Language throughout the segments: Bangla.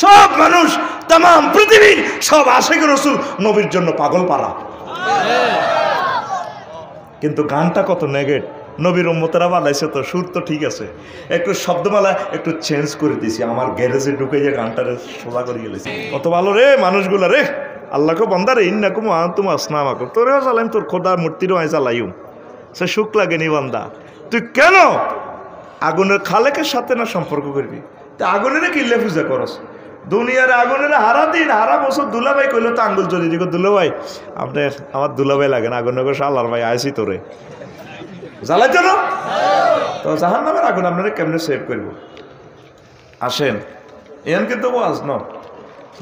সব মানুষ, তাম পৃথিবীর সব আশিক রাসূল নবীর জন্য পাগল পারা। কিন্তু গানটা কত নেগেট। নবীর উম্মতেরা বানাইছে তো, সুর তো ঠিক আছে, একটু শব্দমালা একটু চেঞ্জ করে দিয়েছি, আমার গ্যারেজে ঢুকে যে গানটারে সোজা করে গেলেছি। কত ভালো রে মানুষগুলা রে। আল্লাহকে বন্দারে ইন্নাকুম আনতুম আসনামাকুম, তোরেও চালাইম, তোর খোদার মূর্তিরও আয় চালাইম, সে সুখ লাগেনি বান্দা। তুই কেন আগুনের খালেকের সাথে না সম্পর্ক করবি? তা আগুনের কিল্লে পূজা করস? দুনিয়ার আগুনের হারা দিন হারা বছর দুলাভাই কইলো তো আঙ্গুল চলি দিকে, দুলাভাই আপনি আমার দুলাভাই লাগে না, আগুনের সালার ভাই আইসি তোরে জ্বালাই জন্য। তো জাহান্নামের আগুন আপনারা কেমনে সেভ করবো? আসেন, এন কিন্তু ওয়াজ ন,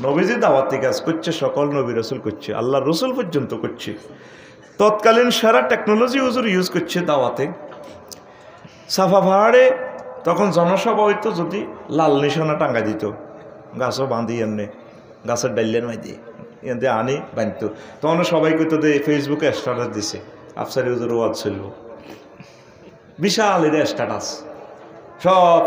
নবীজি দাওয়াতি কাজ করছে, সকল নবী রসুল করছে, আল্লাহ রসুল পর্যন্ত করছে। তৎকালীন সারা টেকনোলজি ইউজ করছে দাওয়াতে। সাফা পাহাড়ে তখন জনসভা হইতো, যদি লাল নিশানা টাঙ্গা দিত, গাছও বাঁধি এনে গাছের ডাইলের মাই দিয়ে এনে আনি বাঁধত, তখন সবাই কইতো দে ফেসবুকে স্ট্যাটাস দিছে আফসারি হুজুর ওয়াজ ছিল, বিশাল এটা স্ট্যাটাস, সব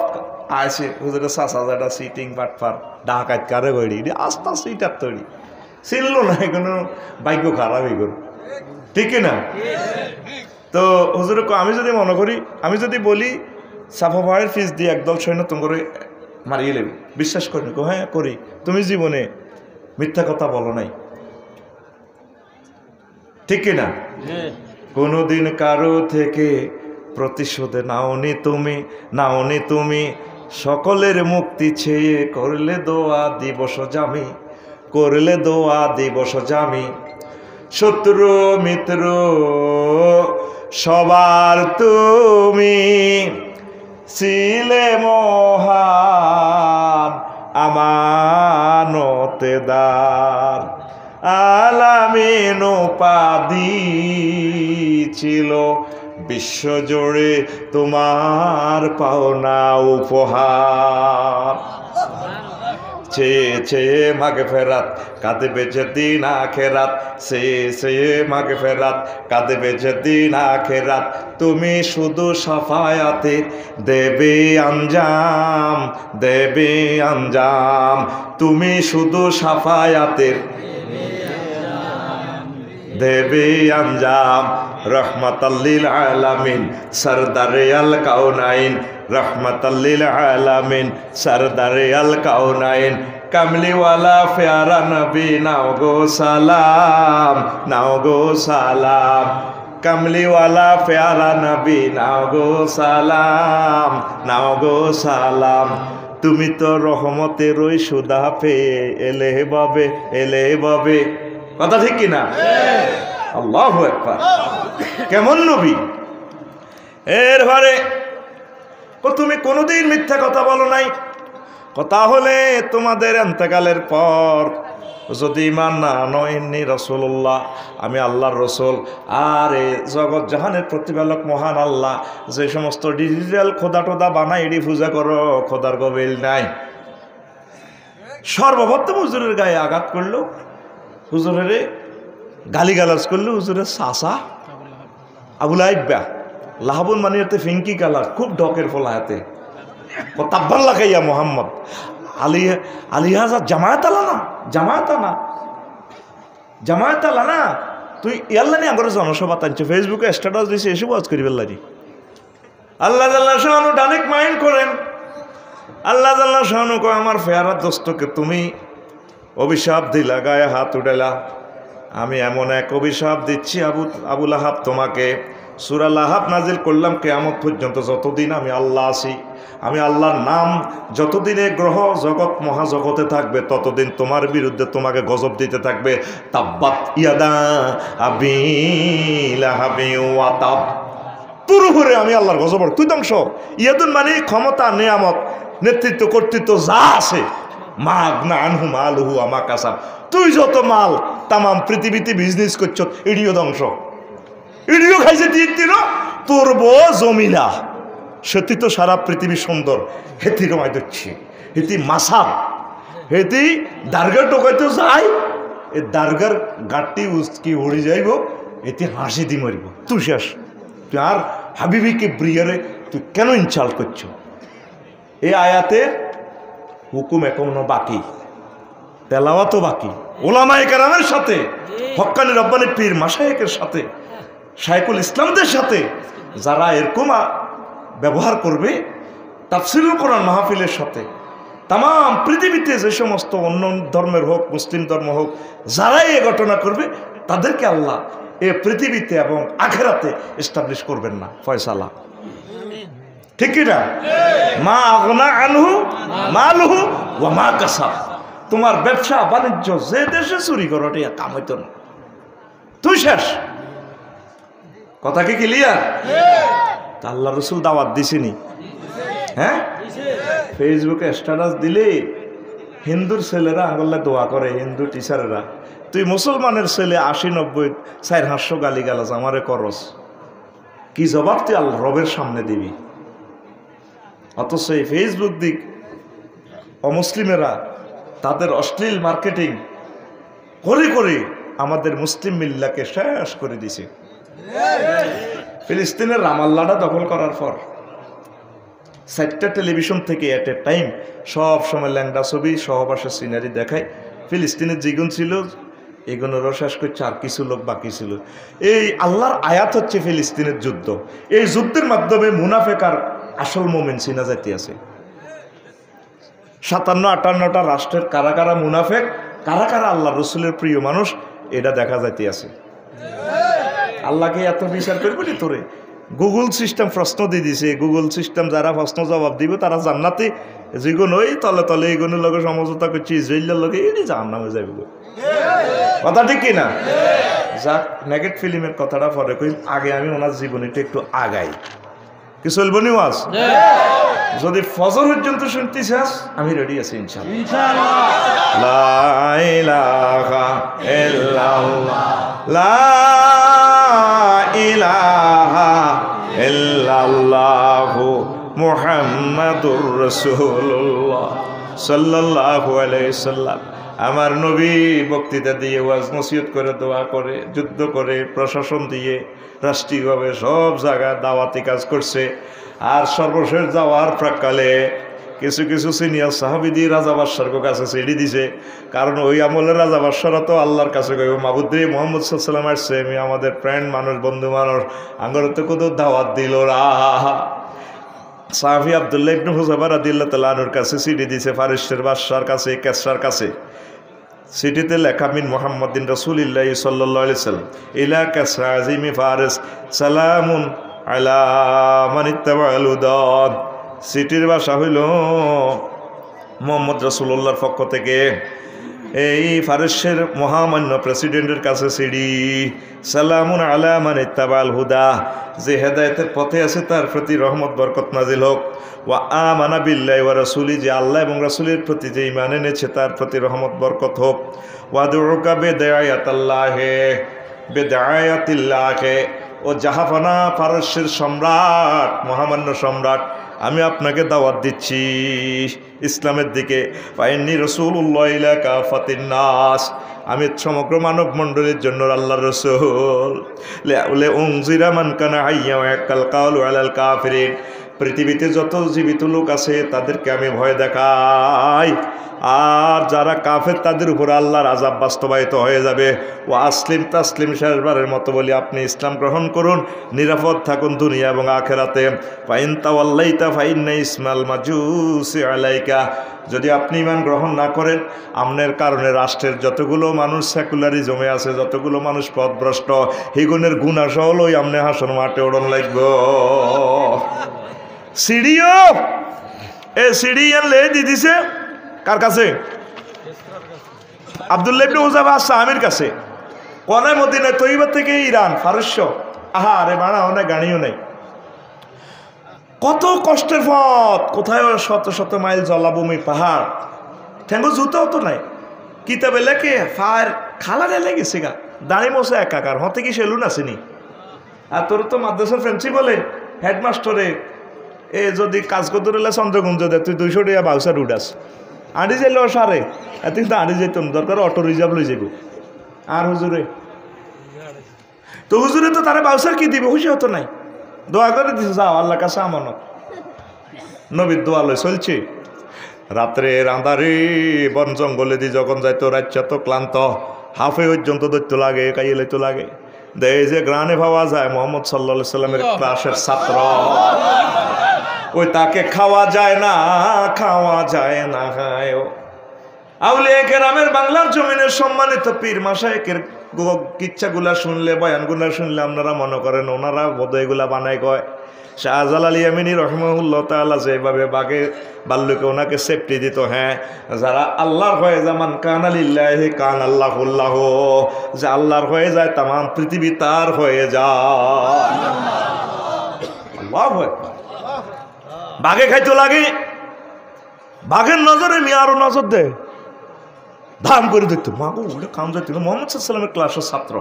আইসে হুজুরের চাচা সিটিং পাটফার ঢাকাত কারে গড়ি আস্তে আস্তে ইটার তৈরি ছিল না, কোনো ভাগ্য খারাপ এগুলো, ঠিক না? তো হুজুর আমি যদি মনে করি, আমি যদি বলি সাফা পাহাড়ের ফিস দিয়ে একদল সৈন্য তোমার মারিয়ে নেবে, বিশ্বাস করি? হ্যাঁ করি। তুমি জীবনে মিথ্যা কথা বলো নাই, ঠিক না? কোনোদিন কারো থেকে প্রতিশোধে নাওনি তুমি, সকলের মুক্তি চেয়ে করলে দোয়া দিবস জামি, শত্রু মিত্র সবার তুমি ছিলে মহান আমানতেদার, আলামিন উপাধি ছিল বিশ্বজুড়ে তোমার পাওনা উপহার। চেয়ে মাগফিরাত কাঁদবে যেদিন আখিরাত, চেয়ে মাগফিরাত কাঁদবে যেদিন আখিরাত, তুমি শুধু শাফায়াতের দেবে আঞ্জাম, তুমি শুধু শাফায়াতের দেবে আঞ্জাম। রহমাতাল্লিল আলামিন সরদারে আল কাউনাইন, রহমাতাল্লিল আলামিন সরদারে আল কাউনাইন, কামলিওয়ালা প্যারা নবী নাও গো সালাম, কামলিওয়ালা প্যারা নবী নাও গো সালাম, তুমি তো রহমতের ওই সুদা পেয়ে এলে বাবে, কথা ঠিক কিনা? আল্লাহু আকবার। কেমন নবী! এরপরে তুমি কোনোদিন মিথ্যা কথা বলো নাই। কথা হলে তোমাদের এন্তেকালের পর যদি ইমান না আনো, ইন্নী রাসূলুল্লাহ, আমি আল্লাহর রসুল, আর এ জগৎ জাহানের প্রতিপালক মহান আল্লাহ, যে সমস্ত ডিজিটাল খোদা টোদা বানাই এডি পূজা করো, খোদার গবিল নাই। সর্বপ্রথম হুজুরের গায়ে আঘাত করলো, হুজুরের গালিগালাজ করলো, হুজুরের চাচা আবু লাহাবুন মানে এতে ফিঙ্কি কালার, খুব ডকের ফলা হাতে তাব্বাল লাগাইয়া মোহাম্মদ আলিহাজা জামায়াত আনা তুই ইয়াল্লা নি আগরে জনসভা টানছে, ফেসবুকে স্ট্যাটাস দিছে, এসব ওয়াজ করি বেল্লারি। আল্লাহ জাল্লাহ শাহানু ডানেক মাইন্ড করেন, আল্লাহ জাল্লাহ শাহানু কয় আমার ফেয়ারা দোস্তকে তুমি অভিশাপ দিলা, গায়ে হাত উঠাইলা, আমি এমন এক অভিশাপ দিচ্ছি আবু লাহাব তোমাকে। সূরা লাহাব নাজিল করলাম কিয়ামত পর্যন্ত, যতদিন আমি আল্লাহ আছি, আমি আল্লাহর নাম যতদিনে গ্রহ জগৎ মহাজগতে থাকবে, ততদিন তোমার বিরুদ্ধে তোমাকে গজব দিতে থাকবে। তাব্বাত ইয়াদা আবি লাহাবি ওয়া তাব, তোর উপরে আমি আল্লাহর গজব, তুই ধ্বংস। ইয়াদুন মানে ক্ষমতা, নেয়ামত, নেতৃত্ব, কর্তৃত্ব যা আছে, মাগনা আনহু মালুহু আমা কাসাব, তুই যত মাল তামাম পৃথিবীতে বিজনেস করছ, ইডিও ধ্বংস, ইডিও খাইছে দিন, তোর বউ জমিলা, সত্যি তো সারা পৃথিবী সুন্দর, হেতি রমাই দিচ্ছি, হেতি মাসাব, হেতি দার্গার টোকাইতে যাই, এ দার্গার গাঠটি উস্কি উড়ে যাইব, এতে হাসি দি মরিব, তুই শেষ। তুই আর হাবিবিকে ব্রিয়ারে তুই কেন ইনসাল্ট করছ? এই আয়াতে হুকুম এখনো বাকি, তেলাওয়াতও বাকি, ওলামায়ে কেরামের সাথে, হক্কানি রব্বানি পীর মাশায়েখের সাথে, শাইখুল ইসলামদের সাথে যারা এরকম ব্যবহার করবে, তাফসীরুল কোরআন মাহফিলের সাথে, তাম পৃথিবীতে যে সমস্ত অন্য ধর্মের হোক, মুসলিম ধর্ম হোক, যারাই এ ঘটনা করবে তাদেরকে আল্লাহ এ পৃথিবীতে এবং আখিরাতে এস্টাবলিশ করবেন না, ফয়সালা। ঠিক কি না? মা আগনা আনহু মালহু ওয়া মা কাসাব। তোমার ব্যবসা বাণিজ্য যে দেশে চুরি করো এটা কাম হইতো না, তুই শেষ। কথা কি ক্লিয়ার? আল্লাহ রসুল দাওয়াত দিছিনি? হ্যাঁ, ফেসবুকে স্ট্যাটাস দিলে হিন্দুর ছেলেরা আঙুল্লা দোয়া করে, হিন্দু টিচারেরা, তুই মুসলমানের ছেলে 80-90 400 গালি গালাজ আমারে করস, কি জবাব তুই আল্লাহ রবের সামনে দিবি? অথচ এই ফেসবুক দিক অমুসলিমেরা তাদের অশ্লীল মার্কেটিং করে করে আমাদের মুসলিম মিল্লাকে শেষ করে দিছে। ফিলিস্তিনের রামাল্লাটা দখল করার পর 4টা টেলিভিশন থেকে এট এ টাইম সব সময় ল্যাংডা ছবি, সহবাসের সিনারি দেখায়। ফিলিস্তিনের যেগুন ছিল এগুলোরও শেষ করছে, আর কিছু লোক বাকি ছিল। এই আল্লাহর আয়াত হচ্ছে ফিলিস্তিনের যুদ্ধ। এই যুদ্ধের মাধ্যমে মুনাফেক আর আসল মোমেন চিনা যাইতে আছে। 57-58টা রাষ্ট্রের কারা কারা মুনাফেক, কারা কারা আল্লাহ রসুলের প্রিয় মানুষ, এটা দেখা যাইতে আছে। আল্লাহকে এত বিচার করবি নি তোরে? গুগল সিস্টেম প্রশ্ন দিয়ে দিছে, গুগল সিস্টেম যারা প্রশ্ন জবাব দিবে তারা জান্নাতে, যেগুলো ওই তলে তলে এইগুলোর লগে সমঝোতা করছে ইসরায়েলের লগে, এই জাহান্নামে যাবে। কথা ঠিক কিনা? যাক, নেগেট ফিল্মের কথাটা পরে কই, আগে আমি ওনার জীবনীটা একটু আগাই। কি চলবো নি ওয়াজ? যদি ফজর পর্যন্ত শুনতে চাস আমি রেডি আছি ইনশাআল্লাহ। লা ইলাহা ইল্লাল্লাহ, লা ইলাহা ইল্লাল্লাহু মুহাম্মাদুর রাসূলুল্লাহ সাল্লাল্লাহু আলাইহি সাল্লাম। আমার নবী বক্তৃতা দিয়ে, ওয়াজ নসিহত করে, দোয়া করে, যুদ্ধ করে, প্রশাসন দিয়ে, রাষ্ট্রীয়ভাবে সব জায়গায় দাওয়াতি কাজ করছে। আর সর্বশেষ যাওয়ার প্রাককালে কিছু কিছু সিনিয়র সাহাবীদি রাজা বাদশার কাছে ছেড়ে দিছে। কারণ ওই আমলের রাজা বাদশারা তো আল্লাহর কাছে কইব, মাবুদ্দি মোহাম্মদ সাল্লাল্লাহু আলাইহি ওয়াসাল্লাম আসছে, আমি আমাদের ফ্রেন্ড মানুষ, বন্ধু মানুষ, আঙ্গরে তো কত দাওয়াত দিল রা। সাহাবী আব্দুল্লাহ ইবনে হুযাফা রাদিয়াল্লাহু তাআলা আনহুর কাছে চিঠি দিছে, ফারিসের বাদশার কাছে, কেসরার কাছে। চিঠিতে লেখা, মিন মুহাম্মাদিন রাসূলিল্লাহি সাল্লাল্লাহু আলাইহি ওয়াসাল্লাম ইলা কাসরা আযীমি ফারিস সালামুন আলা মান ইত্তাবা'আল হুদা। চিঠির ভাষা হইল মুহাম্মদ রাসূলুল্লাহর পক্ষ থেকে এই ফারিসের মহামান্য প্রেসিডেন্টের কাছে চিঠি, সালামুন আলা মান ইত্তাবা'আল হুদা, যে হেদায়েতের পথে আছে তার প্রতি রহমত বরকত নাজিল হোক। ওয়া আমানা বিল্লাহি ওয়া রাসূলি, যে আল্লাহ এবং রাসূলের প্রতি যে ঈমান এনেছে তার প্রতি রহমত বরকত হোক। ওয়া দুউকা বিদায়াতিল্লাহি, ও জাহাফানা ফারসের সম্রাট, মহামান্য সম্রাট, আমি আপনাকে দাওয়াত দিচ্ছি ইসলামের দিকে। ফাইন্নী রাসূলুল্লাহ ইলা কাফাতিন নাস, আমি সমগ্র মানব মণ্ডলীর জন্য আল্লাহর রাসূল। লে উনজিরা মান কানা হাইয়া ওয়া ইয়াকাল কাউলু আলাল কাফিরিন, পৃথিবীতে যত জীবিত লোক আছে তাদেরকে আমি ভয় দেখাই, আর যারা কাফের তাদের উপর আল্লাহর আযাব বাস্তবায়িত হয়ে যাবে। ও আসলিম তাসলিম, শেষবারের মতো বলি আপনি ইসলাম গ্রহণ করুন, নিরাপদ থাকুন দুনিয়া এবং আখিরাতে। ফাইন তাওয়াল্লাইতা ফাইন্না ইসমাল মাজুসি আলাইকা, যদি আপনি ঈমান গ্রহণ না করেন, আপনার কারণে রাষ্ট্রের যতগুলো মানুষ সেকুলারিজমে আছে, যতগুলো মানুষ পথভ্রষ্ট, হিগুনের গুণা সহ লই আপনি হাসন মাঠে ওড়ন লাগব। সিডিও এ সিডি লে দি দিছে কার কাছে? আব্দুল্লাহ ইবনে হুযাফা আস-সাহামীর কাছে। কোনায় মদিনা তৈবা থেকে ইরান, ফারস্য, আহা আরে বাড়া অনেক গাড়িও নেই, কত কষ্টের পথ, কোথায় শত শত মাইল জলাভূমি, পাহাড়, ঠেঙ্গো জুতাও তো নাই। কিতাবে লেখে ফায়ার খালারে লেগেছে গা, দাঁড়ি মোছে একাকার, হতে কি সেলুন আসেনি। আর তোর তো মাদ্রাসার প্রিন্সিপালে হেডমাস্টরে এ যদি কাজ করতে রইলে চন্দ্রগুঞ্জ দে, তুই 200 টাকা বাউসার উঠাস, আঁড়ি যাইলে সারে এত কিন্তু আঁড়ি যেতাম, দরকার অটো রিজার্ভ লই যাব। আর হুজুরে তো হুজুরে তো তারা বাউসার কি দিবে, খুশি হতো নাই, দোয়া করে দিছে, যাও আল্লাহর কাছে আমানত, নবীর দোয়া লই চলছে। রাত্রে আঁধারে বন জঙ্গলে দিয়ে যখন যাইতো রাজ্যা তো ক্লান্ত হাফে পর্যন্ত দৈত্য লাগে কাইলে তো লাগে দেয় যে গ্রানে ভাবা যায় মোহাম্মদ সাল্লাল্লাহু সাল্লামের ক্লাসের ছাত্র ওই তাকে খাওয়া যায় না খায় আউলিয়া কেরামের বাংলার জমিনের সম্মানিত পীর মাশায়েখের কিচ্ছাগুলা শুনলে বয়ানগুলা শুনলে আপনারা মনে করেন ওনারা বোধহয় এগুলা বানায় কয় শাহজালাল ইয়ামিনী রহমাহুল্লাহ তাআলা যেভাবে বাঘে বাল্যকে ওনাকে সেফটি দিত, হ্যাঁ যারা আল্লাহর হয়ে যামান কান আলিল্লাহি কান আল্লাহুল্লাহ, যে আল্লাহর হয়ে যায় তাম পৃথিবী তার হয়ে যায়। আল্লাহু আকবার। বাঘে খাইতো লাগে, বাঘের নজরে মিয়া আরো নজর দেয়, ধাম করে দেখতো মাগো ওটা কাম যাইতো। মোহাম্মদ সাল্লামের ক্লাসের ছাত্র,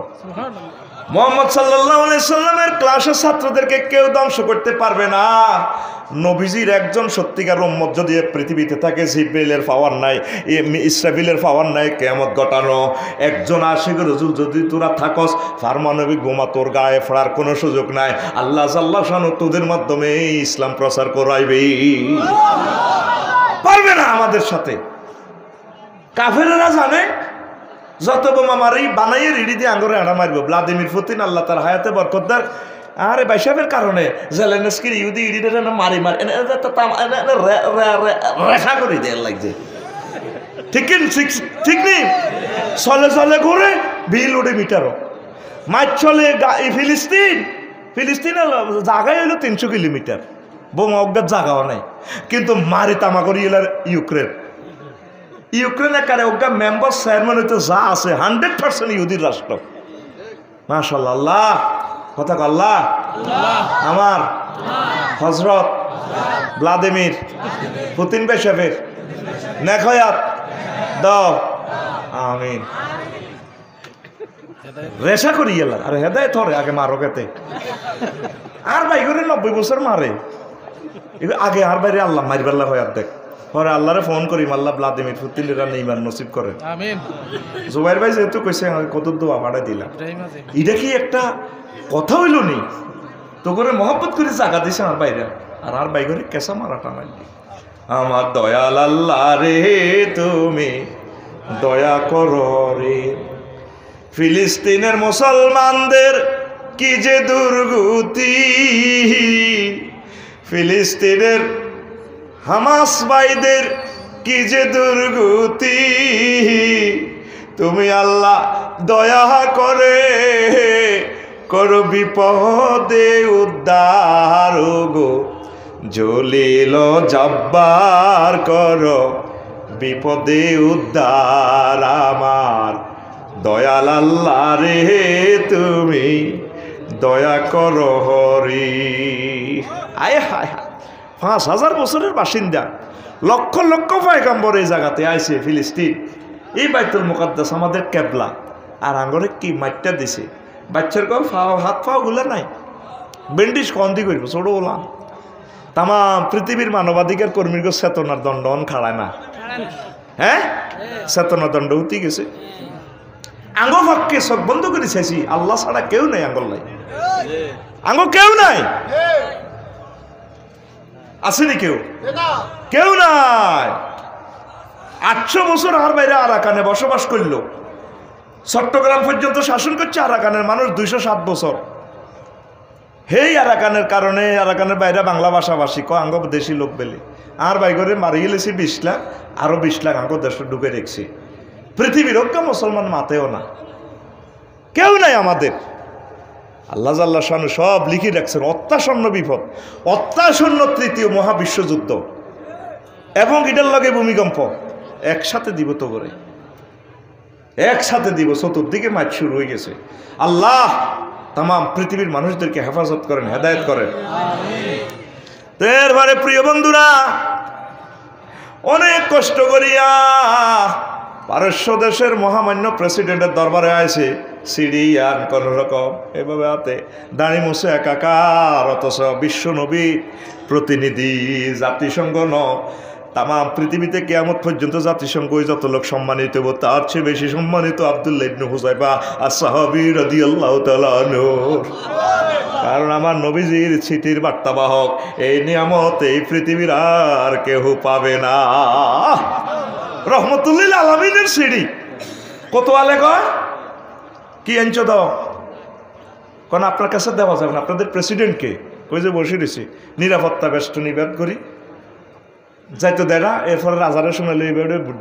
মোহাম্মদ সাল্লাল্লাহু আলাইহি সাল্লামের ক্লাসের ছাত্রদেরকে কেউ ধ্বংস করতে পারবে না। নবীজির একজন সত্যিকার উম্মত যদি পৃথিবীতে থাকে, জিবরাইলের পাওয়ার নাই, ইসরাফিলের পাওয়ার নাই কিয়ামত ঘটানো। একজন আশিক রাসূল যদি তোরা থাকস, পারমাণবিক বোমা তোর গায়ে ফোড়ার কোনো সুযোগ নাই। আল্লাহ জাল্লা শানু তোদের মাধ্যমে ইসলাম প্রচার করাইবে, পারবে না আমাদের সাথে। কাফেরেরা জানে যত বোমা মারি বানাইয়ে রেডি দিয়ে আঙ্গরে আড়া মারবো। ভ্লাদিমির পুতিন আল্লাহ তার হায়াতে বরকতদার আরে বাইসাবের কারণে জেলেনস্কির ইহুদি ইডিটা মারি রেখা করে দেওয়ার লাগছে। ঠিক নেই, চলে চলে ঘুরে বিল উঠে মিটারও মাছ চলে। ফিলিস্তিন জায়গায় হইলো 300 কিলোমিটার, বোমা অজ্ঞাত জায়গাও নাই, কিন্তু মারি তামা করি এলার ইউক্রেনের কারে ওগা মেম্বার চেয়ারম্যান হইতে যা আছে 100% ইহুদির রাষ্ট্র। মাশাআল্লাহ, আল্লাহ কথা আল্লাহ আমার হযরত ভ্লাদিমির পুতিন বেশাফের নেখয়াত দাও আমিন। রেশা করি এলা আরে হেদায়েত হরে আগে মারো কেতে আর ভাই করে 90 বছর মারে আগে আর বাইরে আল্লাহ মারবেলা হয় আর দেখ পরে আল্লাহরে ফোন করি আল্লাহ ভ্লাদিমির পুতিনের ইমান নসিব করেন আমিন। জুবাইর ভাই যেহেতু কইছে কত দোয়া পাঠাই দিলাম, এটা কি একটা কথা হইল নি? তো করে মহব্বত করে জায়গা দিছে আমার বাইরে, আর আর বাই করে কেসা মারাটা মারলি। আমার দয়াল আল্লাহ রে তুমি দয়া করো রে, ফিলিস্তিনের মুসলমানদের কি যে দুর্গতি, ফিলিস্তিনের হামাস ভাইদের কি যে দুর্গতি, তুমি আল্লাহ দয়া করে করো বিপদে উদ্ধার গো, জলিল জব্বার করো বিপদে উদ্ধার আমার দয়াল আল্লাহ রে তুমি দয়া করো হরি। আয় হায় হায়, 5000 বছরের বাসিন্দা, লক্ষ লক্ষ পয়গম্বর এই জায়গাতে আইছে ফিলিস্তিন, এই বাইতুল মুকাদ্দাস আমাদের কেবলা, আর আঙ্গরে কি মাইটটা দিছে। বাচ্চার কেউ হাত পাও গুলা নাই, বেন্ডিস কন্দি করব ছোট বললাম। তাম পৃথিবীর মানবাধিকার কর্মীর চেতনার দণ্ডন খাড়ায় না, হ্যাঁ চেতনার দণ্ড উঠি গেছে। আঙ্গ পক্ষে সব বন্ধ করে চাইছি, আল্লাহ ছাড়া কেউ নাই, আঙ্গল নাই, আঙ্গ কেউ নাই, আসেনি কেউ, কেউ নাই। 800 বছর আর বাইরে আরাকানে বসবাস করলো, চট্টগ্রাম পর্যন্ত শাসন করছে আরাকানের মানুষ 207 বছর। হেই আরাকানের কারণে আরাকানের বাইরে বাংলা ভাষাভাষী আঙ্গ দেশি লোক বেলে আর বাইরে মারি গেলেছি 20 লাখ, আরো 20 লাখ আঙ্গ দেশে ঢুকে রেখছি। পৃথিবীর ঐক্য মুসলমান মাতেও না, কেউ নাই আমাদের। আল্লাহ জাল্লা শানু সব লিখে রাখছেন, অত্যাসন্ন বিপদ, অত্যাসন্ন তৃতীয় মহাবিশ্বযুদ্ধ এবং এটার লগে ভূমিকম্প একসাথে দিব, তো করে একসাথে দিব। চতুর্দিকে মাছ শুরু হয়ে গেছে। আল্লাহ তাম পৃথিবীর মানুষদেরকে হেফাজত করেন, হেদায়েত করেন। এরপরে প্রিয় বন্ধুরা, অনেক কষ্ট করিয়া পারস্য দেশের মহামান্য প্রেসিডেন্টের দরবারে আছে সিরিয়ান কোন রকম এভাবে হাতে দাঁড়ি মুছে একাকার, অথচ বিশ্ব নবী প্রতিনিধি জাতিসংঘ তাম পৃথিবীতে কিয়ামত পর্যন্ত জাতিসংঘ যত লোক সম্মানিত হবো তার চেয়ে বেশি সম্মানিত আব্দুল্লাহ ইবনে হুযায়ফা as-সাহাবী রাদিয়াল্লাহু তাআলা আনহু। কারণ আমার নবীজির স্মৃতির বার্তাবাহক এই নিয়ামত এই পৃথিবীর আর কেউ পাবে না। রহমতুল্লিল আলামিনের সিঁড়ি কত আলে কয় কি আনছো দাও, কারণ আপনার কাছে দেওয়া যাবে না, আপনাদের প্রেসিডেন্টকে কই যে বসে দিছি নিরাপত্তা বেষ্টনী ব্যাট করি যাইতো দেয় না। এরপরে রাজারে শোনালে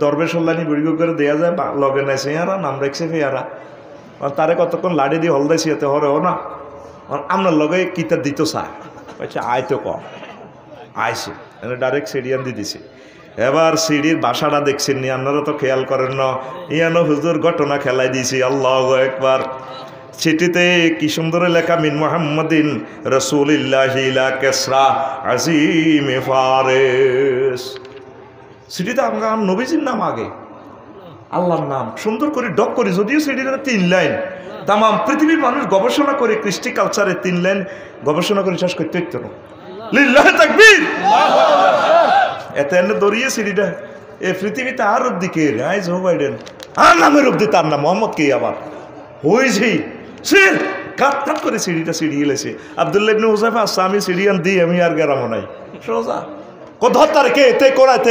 দরবেশ হল্লানি বুড়ি করে দেওয়া যায় লগে নাই সেয়ারা নাম রাখছে ফেয়ারা তারে কতক্ষণ লাড়ি দিয়ে হলদাইছি এতে হরেও না আপনার লগে কিতা দিত চায় বলছে আয় তো কম আইসে ডাইরেক্ট সিডিয়ান দিয়ে দিছে। এবার সিঁড়ির বাসাটা দেখছেন নি আপনারা তো খেয়াল করেন না, ইয়ানো হুজুর ঘটনা খেলাই দিয়েছি। আল্লাহু আকবার। চিঠিতে কি সুন্দর লেখা, মিন মুহাম্মাদিন রাসূলিল্লাহি ইলা কিসরা আজিম ফারিস। চিঠিতে আমার নবীজির নাম আগে, আল্লাহর নাম সুন্দর করে ডক করি, যদিও চিঠিটা 3 লাইন, তাম পৃথিবীর মানুষ গবেষণা করে কৃষ্টি কালচারে 3 লাইন গবেষণা করে শেষ করতে হইতো না। লিল্লাহি তাকবীর। এত এনে দৌড়িয়ে সিঁড়িটা এ পৃথিবীতে আর দিকে আই জো বাইডেন আর নামের অব্দি তার নাম মোহাম্মদ কে আবার হয়েছি সির কাট করে সিঁড়িটা সিঁড়ি এলেছে। আব্দুল্লাহ ইবনে হুযায়ফা আমি সিঁড়িয়ান দিই আমি আর গেরামো নাই সোজা কোথাও তার কে তে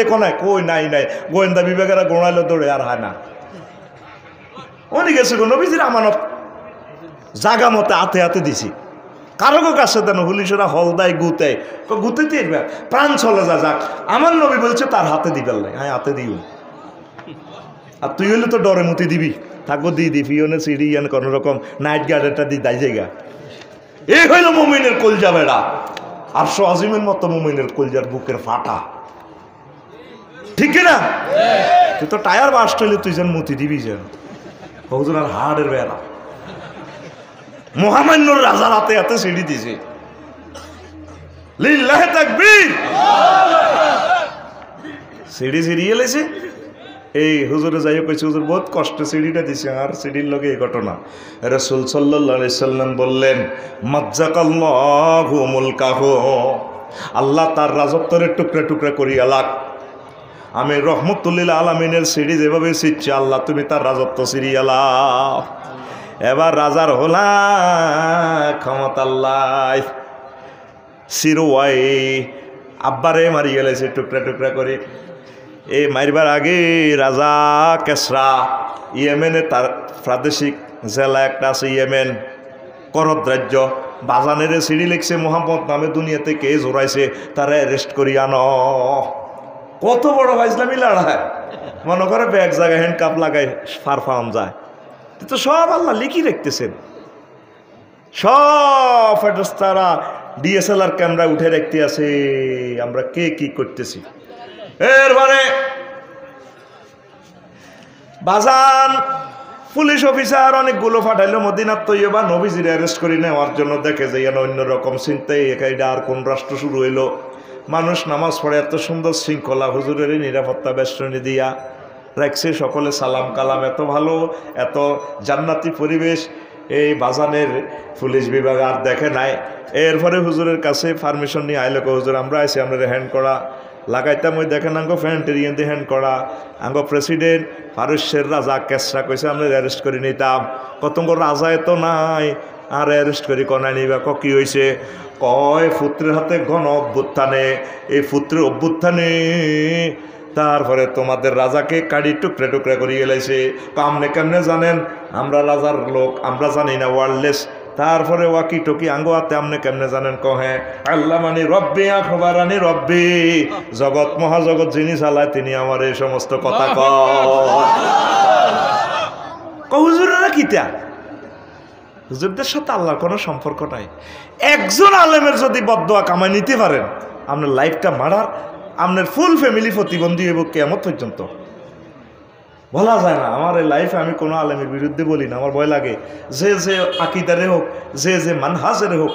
কোনায় কই নাই গোয়েন্দা বিভাগেরা গোড়াইলো দৌড়ে আর হয় না। উনি গেছে নবীজির আমানত জাগা মতে হাতে দিছি কারো কাছে দেন পুলিশেরা হল দেয় গুতেতে প্রাণ চলে যাক। আমার নবী বলছে তার হাতে দিবেন নাই, হ্যাঁ হাতে দিও। আর তুই হলে তো ডরে মুতি দিবি থাকবো দি ফিওনে সিঁড়ি ইয়ান কোনো রকম নাইট গার্ডেরটা দি দাই জায়গা। এই হইল মুমিনের কলজা বেড়া, আরশো আজিমের মতো মুমিনের কলজার বুকের ফাটা, ঠিক না? তুই তো টায়ার বাস্ট হইলে তুই যেন মুতি দিবি যেন হুজুর আর হাড়ের বেড়া। মহামান্যর রাজার হাতে সিঁড়ি দিছে। লিল্লাহি তাকবীর। সিঁড়ি এলেছে এই হুজুরে যাই কইছে হুজুর বহুত কষ্ট সিঁড়িটা দিছে। আর সিঁড়ির লগে এই ঘটনা রাসূল সাল্লাল্লাহু আলাইহি সাল্লাম বললেন মাজ্জাকাল্লাহু মুলকাহু, আল্লাহ তার রাজত্বের টুকরা টুকরা করিয়া লাগ। আমি রহমতুল্লিল আলামিনের সিঁড়ি যেভাবে ছিঁড়ছি আল্লাহ তুমি তার রাজত্ব ছিঁড়িয়া লাও। এবার রাজার হলা ক্ষমতাল্লাই সিরোয়াই আব্বারে মারি গেলেছে টুকরা টুকরা করে। এই মারবার আগে রাজা কেসরা ইয়েমেনে তার প্রাদেশিক জেলা একটা আছে ইয়েমেন করদ রাজ্য, বাজানের সিঁড়ি লিখছে মোহাম্মদ নামে দুনিয়াতে কে জোড়াইছে তারা অ্যারেস্ট করি আনো। কত বড় ইসলামী লড়াই, মনে করে ব্যাগ জায়গায় হ্যান্ড কাপ লাগাই ফার ফাউন যায়। তো সব আল্লাহ লিখি রাখতেছেন, সব ফেরস্তারা ডিএসএলআর ক্যামেরা উঠে রাখতে আছে আমরা কে কি করতেছি। এরপরে বাজান পুলিশ অফিসার অনেকগুলো পাঠাইলো মদিনাত তৈয়বা নবীজির অ্যারেস্ট করে নেওয়ার জন্য। দেখে যে অন্যরকম চিন্তায় একাইটা আর কোন রাষ্ট্র শুরু হইলো। মানুষ নামাজ পড়ে এত সুন্দর শৃঙ্খলা, হুজুরের নিরাপত্তা বেষ্টনী দিয়া রাখছে, সকলে সালাম কালাম, এত ভালো এত জান্নাতি পরিবেশ। এই বাজানের পুলিশ বিভাগ আর দেখে নাই। এরপরে হুজুরের কাছে পারমিশন নিয়ে আইলো, হুজুর আমরা আইসি আমরা হ্যান্ড করা লাগাইতাম। ওই দেখেন আঙ্গো ফ্যান্টেরিয়ান দিয়ে হ্যান্ড করা, আঙ্গো প্রেসিডেন্ট ফারুসের রাজা কেসরা কইছে আমরা অ্যারেস্ট করে নিতাম। কতঙ্গ রাজা এত নাই আর অ্যারেস্ট করি কনাই নিবা। কি হয়েছে কয় পুত্রের হাতে গণ অভ্যুত্থানে, এই পুত্রের অভ্যুত্থানে তারপরে তোমাদের রাজাকে কাড়ি টুকরা টুকরা করে গেলাইছে। কামনে কেমনে জানেন আমরা রাজার লোক, আমরা জানি না ওয়ারলেস। তারপরে ওয়াকি টকি আঙ্গুয়াতে আমনে কেমনে জানেন কহে আল্লাহ মানি রব্বি আখবারানি রব্বি, জগৎ মহাজগৎ যিনি চালায় তিনি আমার এই সমস্ত কথা হুজুরেরা কিতা। হুজুরদের সাথে আল্লাহর কোনো সম্পর্ক নাই। একজন আলেমের যদি বদদোয়া কামাই নিতে পারেন আপনার লাইফটা মারার, আপনার ফুল ফ্যামিলি প্রতিবন্ধী হইব কিয়ামত পর্যন্ত। বলা যায় না আমার এই লাইফে আমি কোনো আলেমের বিরুদ্ধে বলি না, আমার ভয় লাগে। যে আকিদারে হোক, যে মানহাজের হোক,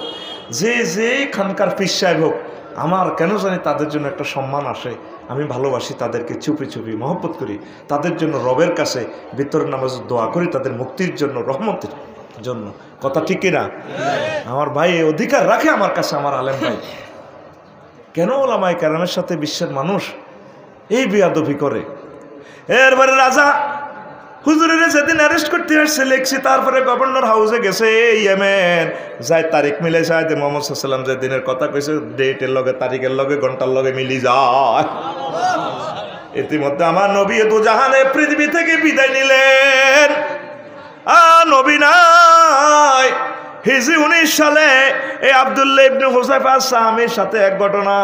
যে খানকার পীর সাহেব হোক, আমার কেন জানি তাদের জন্য একটা সম্মান আসে। আমি ভালোবাসি তাদেরকে, চুপি চুপি মহব্বত করি তাদের জন্য, রবের কাছে ভিতরের নামাজ দোয়া করি তাদের মুক্তির জন্য, রহমতের জন্য। কথা ঠিক না? আমার ভাই অধিকার রাখে আমার কাছে, আমার আলেম ভাই। কেন ওলামায়ে কেরামের সাথে বিশ্বের মানুষ এই বেয়াদবি করে? এরপরে রাজা হুজুরের যেদিন অ্যারেস্ট করতে আসছে লিখছি, তারপরে গভর্নর হাউসে গেছে ইয়েমেন, যাই তারিখ মিলে যায় মোহাম্মদ সাল্লাম যে দিনের কথা কইছে ডেটের লগে তারিখের লগে ঘন্টার লগে মিলি যায়। ইতিমধ্যে আমার নবী দু জাহানে পৃথিবী থেকে বিদায় নিলেন। নবী নাই। হিজরি 19 সালে এই আব্দুল্লাহ ইবনে হুযায়ফা সাহামীর সাথে এক ঘটনা।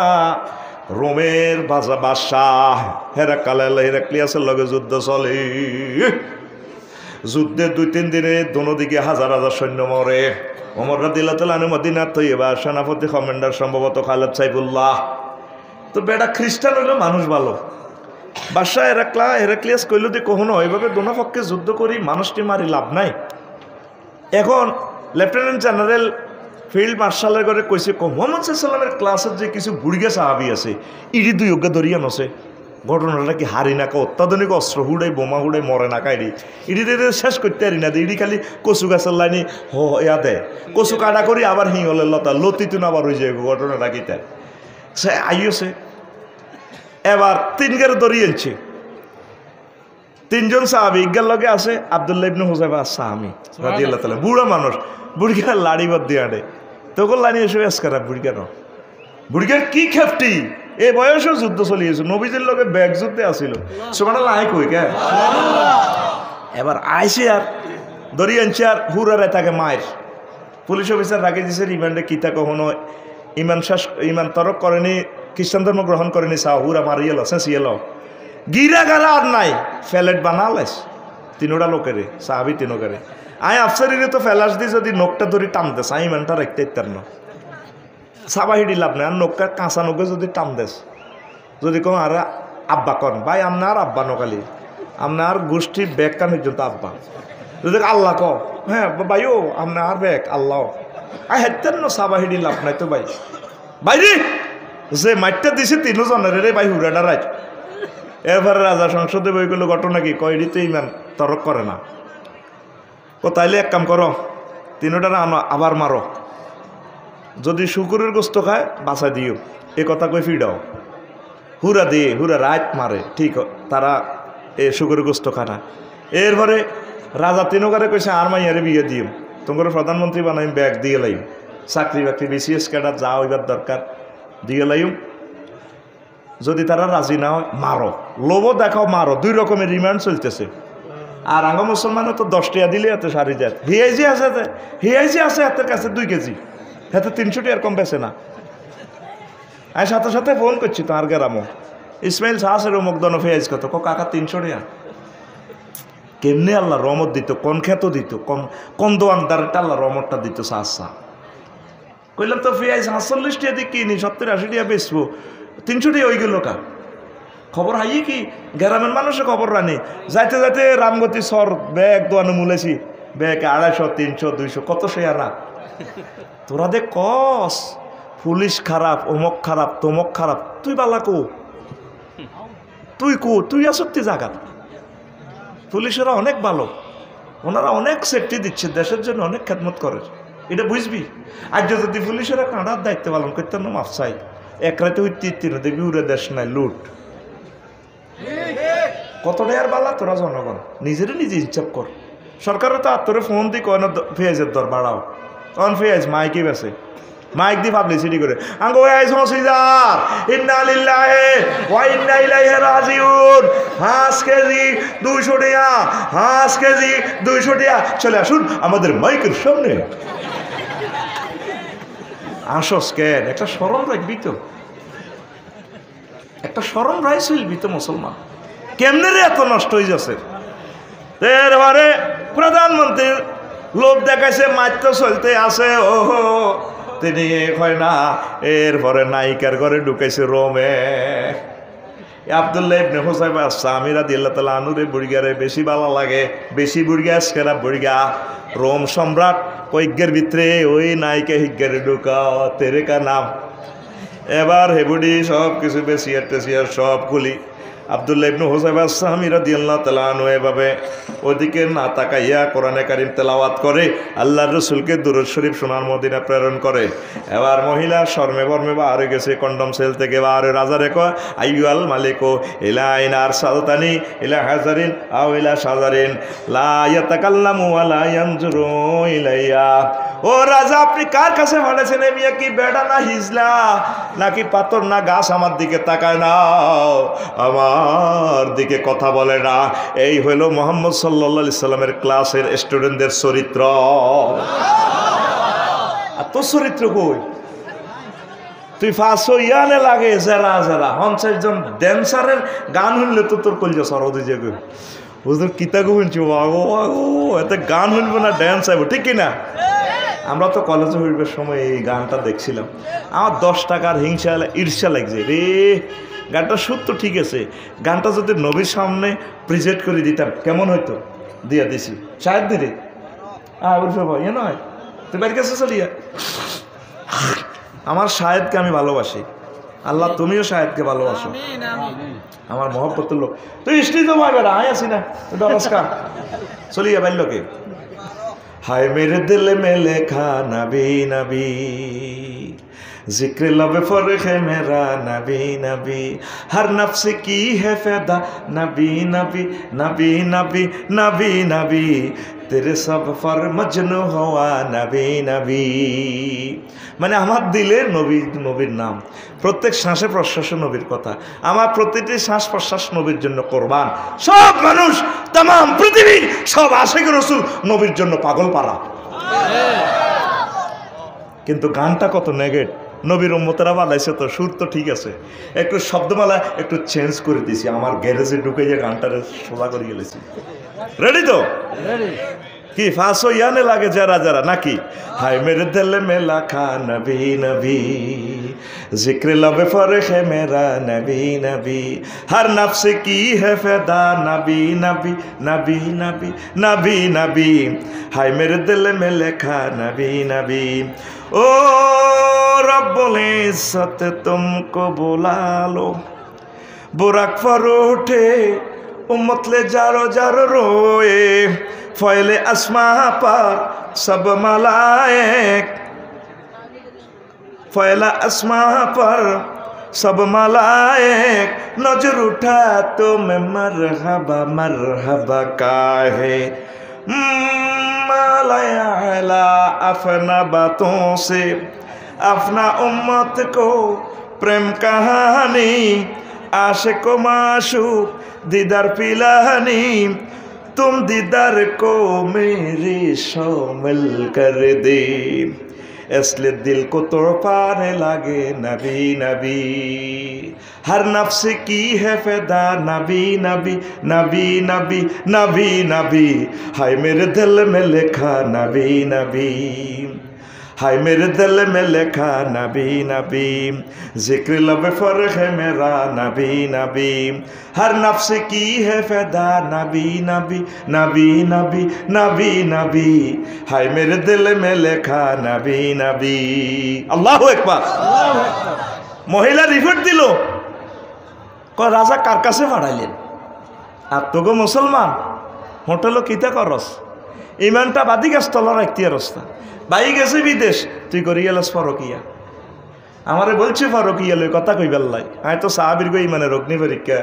রোমের বাদশাহ হেরাক্লিয়াসের লগে যুদ্ধ চলে। যুদ্ধের 2-3 দিনে দোনো দিকে হাজার হাজার সৈন্য মরে। ওমর রাদিয়াল্লাহু তাআলা আনহু মদিনার তৈয়বা সেনাপতি কমান্ডার সম্ভবত খালেদ সাইফুল্লাহ। তো বেটা খ্রিস্টান হইলো মানুষ ভালো। বাদশাহ হেরাক্লিয়াস কইল যে কখনো ওইভাবে দোনো পক্ষে যুদ্ধ করি মানুষটি মারি লাভ নাই। এখন লেফটেন্যান্ট জেনারেল ফিল্ড মার্শালের ঘরে কইছে মোহাম্মদ সাল্লামের ক্লাসের যে কিছু বুড়িগা সাহাবি আছে ইডি দুই অজ্ঞা দরিয়া নছে। ঘটনাটা কি হারি নাকা অত্যাধুনিক অস্ত্র হুড়াই বোমা হুড়াই মরে না কাইডি ইডি শেষ করতে পারি না। ইডি খালি কচু গাছের লাইনে ইয়া দেয়, কচু কাটা করি আবার হিঙলের লতা লতিতুন আবার হয়ে যায়। ঘটনাটা কি তাই সে আইছে এবার 3 গের দড়ি আনছে। 3 জন সাহাবি ইজ্ঞার লগে আছে আব্দুল্লাহ ইবনে হুযায়ফা সাহাবী রাদিয়াল্লাহু তাআলা। বুড়া মানুষ, বুড়িকা লাড়ি বাদ দিয়ে আনে তখন লাইনে এসে এসকারা বুড়িকার বুড়িকার কি খেপটি। এই বয়সেও যুদ্ধ চলিয়েছে, নবীজির লগে ব্যাগ যুদ্ধে আসিল। সুবহানাল্লাহ আয় কই কে এবার আইসে আর দড়ি আনছে আর হুরারে তাকে মায়ের পুলিশ অফিসার রাখে দিছে রিমান্ডে। কিতা কখনো ইমান তরক করেনি, খ্রিস্টান ধর্ম গ্রহণ করেনি, সা হুরা মারিয়েল সেঁচিয়েল গিরা গারা আর নাই ফ্যালেট বানালেস 3টা লোকেরে সাহাবি 3 আয় আফসারিরে তো ফেলাস দি যদি নোকটা ধরি টান দেস আমি ইমানটা রাখতে ইত্যার না সাবাহিডি লাভ নাই। আর নোকটা কাঁচা নোকে যদি টান দেস যদি কম আর আব্বা কন ভাই আপনার আব্বা নকালি আপনার গোষ্ঠীর ব্যাগ কান পর্যন্ত আব্বা যদি আল্লাহ ক হ্যাঁ ভাইও আপনার ব্যাগ আল্লাহ আয় হেতেন না সাবাহিডি লাভ নাই তো ভাই বাইরে যে মাইটটা দিছে 3 জনের রে ভাই হুরাডা রাইট। এরপরে রাজা সংসদে বইগুলো ঘটনা কি কয়ডি তো ইমান তরক করে না। ও তাইলে এক কাম করো 3টা আনো আবার মারো, যদি শুকুরের গোস্ত খায় বাঁচা দিও এ কথা কই ফিডাও। হুরা দিয়ে হুরা রাত মারে ঠিক তারা এ শুকুরের গোস্ত খায় না। এরপরে রাজা 3 কইছে আর মাইয়ারে বিয়ে দিও তোমার প্রধানমন্ত্রী বানাই ব্যাগ দিয়ে লাইম চাকরি বাকরি বিসিএস ক্যাডার যা হইবার দরকার দিয়ে লাইম। যদি তারা রাজি না হয় মারো, লোভ দেখাও মারো। 2 রকমের রিমান্ড চলতেছে। আর আঙ্গ মুসলমানও তো 10 টাকা দিলে এত সারি যায়। হিয়াইজি আছে হাতের কাছে 2 কেজি, হাতে 300 টাকার কম বেছে না। আমি সাথে সাথে ফোন করছি তো আর গেরামো ইসমাইল সাহাসের মুখদন ফেয়াজ কত কাকা 300 টাকা। কেমনে আল্লাহ রহমত দিত, কোন খ্যাত দিত, কোন দোয়ানদারটা আল্লাহ রহমতটা দিত। সাহসা কইলাম তো ফেয়াজ 45 টাকা দিয়ে কিনি 70-80 টাকা বেচবো, 300 টাকা ওই গেল কা খবর হাই কি গ্রামের মানুষের খবর রানি যাইতে যাইতে রামগতি সর ব্যাগ দোয়ানো মুলেছি ব্যাগ 250, 300, 200 কত শেয়ারা। তোরা দে কস পুলিশ খারাপ, অমক খারাপ, তমক খারাপ, তুই বালা কো তুই আসক্তি জায়গা। পুলিশেরা অনেক ভালো, ওনারা অনেক সেফটি দিচ্ছে, দেশের জন্য অনেক খেদমত করে, এটা বুঝবি। আজ যদি পুলিশেরা কাঁড়ার দায়িত্ব পালন করতেন না মাফসাই এক রাতে ওই 3 দেখবি উড়ে দেশ নাই লুট। কত টাকার বালা তোরা জনগণ নিজেরই নিজে হিসাব কর। সরকারের তো আত্মরে ফোন দিয়ে কয় না পেঁয়াজের দর বাড়াও, তখন পেঁয়াজ মাইকই বেছে মাইক দিয়ে পাবলিসিটি করে আঙ্গো আইস হসিদার ইন্না লিল্লাহি ওয়া ইন্না ইলাইহি রাজিউন 5 কেজি 200 টাকা 5 কেজি 200 টাকা চলে আসুন আমাদের মাইকের সামনে। আসস কেন একটা শরম রাখবি তো, একটা শরম রাইছিলবি তো মুসলমান। কেমনে রে এত নষ্ট হয়ে যাচ্ছে। এরপরে প্রধানমন্ত্রীর লোভ দেখাইছে মাত্র চলতে আছে ওহো তিনি হয় না। এরপরে নায়িকার ঘরে ঢুকাইছে রোমে। আব্দুল্লাহ ইবনে হুযায়ফা সাহাবী রাদিয়াল্লাহু তাআলা আনহুরে বুড়িগারে বেশি ভালো লাগে, বেশি বুড়িগা আজকেরা বুড়িগা রোম সম্রাট কয়েকের ভিতরে ওই নায়িকা হিজ্ঞারে ঢুকাও তেরে কা নাম। এবার হেবুডি সব কিছু বেশিয়ার টেসিয়ার সব খুলি আব্দুল্লাহ ইবনে হুযাইফা আস-সাহামী রাদিয়াল্লাহু তাআলা আনহু এভাবে ওদিকে না তাকাইয়া কোরআনে কারীম তেলাওয়াত করে আল্লাহর রাসূলকে দুরূদ শরীফ সোনার মদিনা প্রেরণ করে। এবার মহিলা শর্মে বর্মে বার হয়ে গেছে, কন্ডম সেল থেকে বার হয়ে রাজা রেখো আইয়ুল মালিকু ইলা আইনা আরসালতানি ইলা হাজারিন আও ইলা শাজারিন লা ইয়াতাকাল্লামু ওয়া লা ইয়ানজুরু ইলাইয়া। ও রাজা, আপনি কার কাছে পাঠাইছেন? মিয়া কি বেড়া না হিজলা নাকি পাথর না গাছ আমার দিকে তাকায় না, আমার দিকে কথা বলে না। এই হইল মুহাম্মদ সাল্লাল্লাহু আলাইহি সাল্লামের ক্লাসের স্টুডেন্টদের চরিত্র। আর তোর চরিত্র কই? তুই ফাঁসো ইয়ানে লাগে যারা যারা 50 জন ড্যান্সারের গান শুনলে তো তোর কলজা সরদি যাবে। হুজুর কিতাগো শুনছি, বাগো বাগো এতে গান শুনবো না ড্যান্স আইব, ঠিক কিনা? আমরা তো কলেজে হইবার সময় এই গানটা দেখছিলাম, আমার 10 টাকার হিংসা ঈর্ষা লাগছে রে। গানটা সত্য ঠিক আছে, গানটা যদি নবীর সামনে প্রেজেন্ট করে দিতাম কেমন হইতো? দিয়া দিছি শায়দ দিদি ইয়ে নয়, তুই বাড়ির কাছে চলিয়া। আমার শাহেদকে আমি ভালোবাসি, আল্লাহ তুমিও শাহেদকে ভালোবাসো, আমার মহব্বতের লোক। তুই স্ত্রী তো ভাই বেড়া আয় আসি না ডরাসকা চলিয়া বাল্যকে। हाय मेरे दिल में लिखा नबी नबी, जिक्र लब फर्क है मेरा नबी नबी, हर नफ्स की है फैदा नबी नबी नबी नबी नबी नबी, तेरे सब फर मजनू हुआ नबी नबी। মানে আমার দিলে নবী, নবীর নাম, প্রত্যেক শ্বাসে প্রশ্বাসে নবীর কথা, আমার প্রতিটি শ্বাস প্রশ্বাস নবীর জন্য কোরবান। সব মানুষ তাম পৃথিবীর সব আশিক রাসূল নবীর জন্য পাগল পারা। কিন্তু গানটা কত নেগেট, নবীর উম্মতেরা বানাইছে তো, সুর তো ঠিক আছে, একটু শব্দমালা একটু চেঞ্জ করে দিছি, আমার গ্যারেজে ঢুকে যে গানটারে সোজা করে গেলেছি। রেডি তো? কি ফাঁসো ইয়ানে লাগে যারা যারা নাকি? হায় মেরে দিল মে লাখা নবী নবী, जिक्र लब फर्क है मेरा नबी नबी, हर नफ्स की है फैदा नबी नबी नबी नबी नबी नबी, हाय मेरे दिल में लिखा नबी नबी। ओ रब्बुल इज्जत तुमको बुला लो, बुरक पर उठे उम्मत ले जारो जारो रोए, फैले अस्मा पर सब मलाइक, फैला अस्मा पर सब मलाइक, नजर उठा तो मैं मरहबा मरहबा का है, माला अपना बातों से अपना उम्मत को प्रेम कहानी, आशिक को माशूक दीदार पिलानी, तुम दीदार को मेरे शामिल कर दे, इसलिए दिल को तड़पाने लगे नबी नबी, हर नफ्स की है फैदा नबी नबी नबी नबी नबी नबी, हाय मेरे दिल में लिखा नबी नबी, हाय मेरे दिल में लिखा नबी नबी, जिक्र लब फर्क है मेरा नबी नबी, हर नफ्स की है फैदा नबी नबी नबी नबी नबी नबी, हाय मेरे दिल में लिखा नबी नबी। अल्लाहु আকবার। মহিলা রিপোর্ট দিল, কয় রাজা কার কাছে পাঠাইলেন? আর তোগো মুসলমান হোটেলও কিতা করস, ইমানটা বাদি গাছ তলা রাখতে রাস্তা বাই গেছে বিদেশ, তুই করি গেলাস ফরকিয়া। আমারে বলছে ফরকিয়া লই কথা কই বেল্লাই, আমি তো সাহাবীর গো ইমানের অগ্নি পরীক্ষা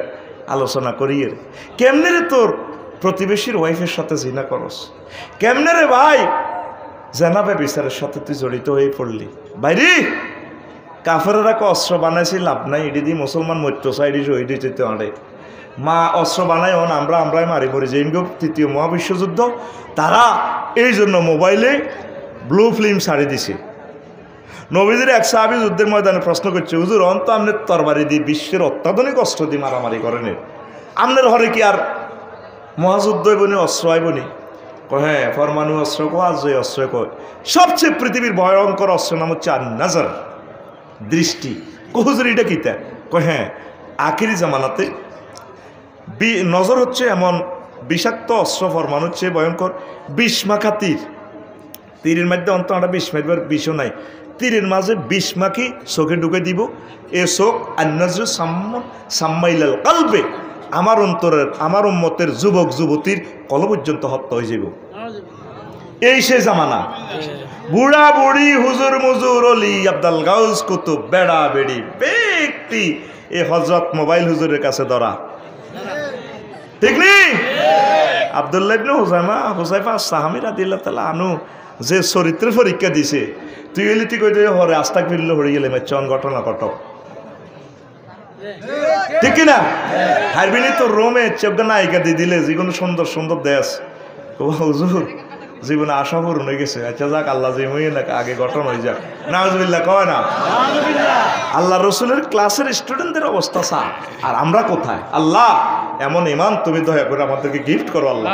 আলোচনা করি। কেমনে রে তোর প্রতিবেশীর ওয়াইফের সাথে জিনা করস? কেমনে রে ভাই জানাবে বিচারের সাথে তুই জড়িত হয়ে পড়লি? বাইরে কাফেরেরা অস্ত্র বানাইছি লাভ নাই, এটি দিয়ে মুসলমান মরতো সাইডি শহীদ যেতে আড়ে মা অস্ত্র বানায় হন আমরাই মারি পড়ি। যে তৃতীয় মহাবিশ্বযুদ্ধ তারা এই জন্য মোবাইলে ব্লু ফিল্ম ছাড়ি দিছে। নবীদের এক সাহাবী যুদ্ধের ময়দানে প্রশ্ন করছে, হুজুর অন্ত আমনের তরবারি দিয়ে বিশ্বের অত্যাধুনিক অস্ত্র দিয়ে মারামারি করেন, আমনের ঘরে কি আর মহাযুদ্ধ হইবনি, অস্ত্র আইবনি? কয় হ্যাঁ, ফরমানু অস্ত্র কয়, আজই অস্ত্র কয়। সবচেয়ে পৃথিবীর ভয়ঙ্কর অস্ত্রের নাম হচ্ছে আর নজর, দৃষ্টি। হুজুর এটা কিতা? কয় হ্যাঁ, আখিরি জামানাতে নজর হচ্ছে এমন বিষাক্ত অস্ত্র, ফরমান হচ্ছে ভয়ঙ্কর বিষ মাখা তীর। তীরের মধ্যে অন্ত আমরা বিষ মাখবার বিষও নাই, তীরের মাঝে বিষ মাখি চোখে ঢুকে দিব। এ চোখ আন্নাজু সাম্মাইলাল কালবে, আমার অন্তরের আমার উম্মতের যুবক যুবতীর কল পর্যন্ত হত্যা হয়ে যাব। এই সে জামানা। বুড়া বুড়ি হুজুর মুজুর অলি আব্দুল গাউস কুতুব বেড়া বেড়ি ব্যক্তি এই হযরত মোবাইল হুজুরের কাছে ধরা, ঠিক নি? আব্দুল্লাহ ইবনে হুযাইফা সাহাবী রাদিয়াল্লাহু তাআলা আনহু যে চরিত্রের পরীক্ষা দিছে, তুই এলি তুই কইতে হরে আস্তাগফিরুল্লাহ হরে গেলে মেচন ঘটনা ঘটক, ঠিক না? হারবিনি তো রোমে চোখটা নায়িকা দিয়ে দিলে যেগুলো সুন্দর সুন্দর দেশ, হুজুর জীবনে আশা পূরণ হয়ে গেছে। আচ্ছা যাক, আল্লাহ যে হয়ে না আগে ঘটনা হয়ে যাক। নাউজুবিল্লাহ কয় না? আল্লাহ রসুলের ক্লাসের স্টুডেন্টদের অবস্থা চা, আর আমরা কোথায়? আল্লাহ এমন ইমান তুমি দয়া করে আমাদেরকে গিফট করো আল্লাহ।